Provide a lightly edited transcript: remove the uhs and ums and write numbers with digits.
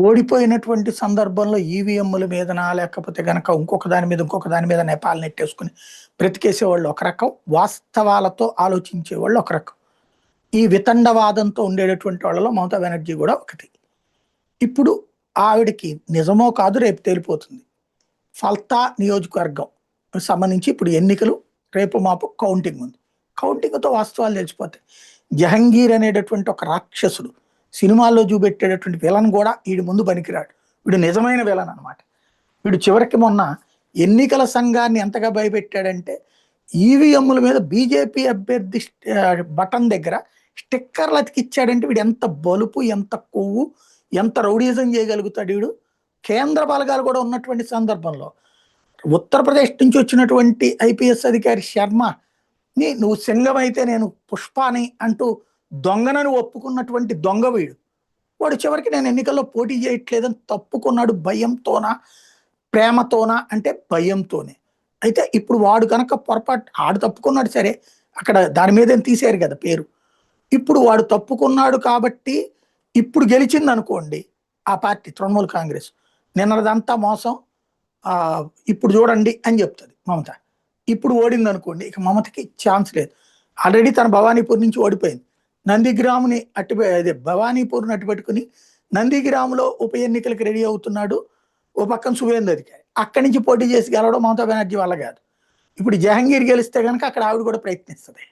ఓడిపోయినటువంటి సందర్భంలో ఈవీఎంల మీదనా లేకపోతే గనక ఇంకొక దాని మీద నేపాలు నెట్టేసుకుని బ్రతికేసేవాళ్ళు ఒక రకం, వాస్తవాలతో ఆలోచించేవాళ్ళు ఒక రకం. ఈ వితండవాదంతో ఉండేటటువంటి వాళ్ళలో మమతా బెనర్జీ కూడా ఒకటి. ఇప్పుడు ఆవిడకి నిజమో కాదు రేపు తేలిపోతుంది. ఫల్తా నియోజకవర్గం సంబంధించి ఇప్పుడు ఎన్నికలు రేపు మాపు కౌంటింగ్ ఉంది. కౌంటింగ్తో వాస్తవాలు తెలిసిపోతాయి. జహంగీర్ అనేటటువంటి ఒక రాక్షసుడు సినిమాల్లో చూపెట్టేటటువంటి విలన్ కూడా వీడి ముందు పనికిరాడు. వీడు నిజమైన విలన్ అనమాట. వీడు చివరికి మొన్న ఎన్నికల సంఘాన్ని ఎంతగా భయపెట్టాడంటే ఈవీఎంల మీద బీజేపీ అభ్యర్థి బటన్ దగ్గర స్టిక్కర్లు అతికిచ్చాడంటే వీడు ఎంత బలుపు, ఎంత కొవ్వు, ఎంత రౌడీజం చేయగలుగుతాడు వీడు. కేంద్ర బలగాలు కూడా ఉన్నటువంటి సందర్భంలో ఉత్తరప్రదేశ్ నుంచి వచ్చినటువంటి ఐపీఎస్ అధికారి శర్మని నువ్వు సింగం అయితే నేను పుష్పాని అంటూ దొంగనని ఒప్పుకున్నటువంటి దొంగ వీడు. వాడు చివరికి నేను ఎన్నికల్లో పోటీ చేయట్లేదని తప్పుకున్నాడు. భయంతోనా ప్రేమతోనా అంటే భయంతోనే. అయితే ఇప్పుడు వాడు కనుక పొరపాటు ఆడు తప్పుకున్నాడు సరే, అక్కడ దాని మీద తీశారు కదా పేరు. ఇప్పుడు వాడు తప్పుకున్నాడు కాబట్టి ఇప్పుడు గెలిచింది అనుకోండి ఆ పార్టీ తృణమూల్ కాంగ్రెస్, నిన్నదంతా మోసం, ఇప్పుడు చూడండి అని చెప్తుంది మమత. ఇప్పుడు ఓడింది అనుకోండి ఇక మమతకి ఛాన్స్ లేదు. ఆల్రెడీ తన భవానీపూర్ నుంచి ఓడిపోయింది. నందిగ్రామ్ని అదే భవానీపూర్ని అట్టు పెట్టుకుని నందిగ్రామ్లో ఉప ఎన్నికలకు రెడీ అవుతున్నాడు. ఓ పక్కన సువేందు అధికారి అక్కడి నుంచి పోటీ చేసి గెలవడం మమతా బెనర్జీ వల్ల కాదు. ఇప్పుడు జహంగీర్ గెలిస్తే కనుక అక్కడ ఆవిడ కూడా ప్రయత్నిస్తుంది.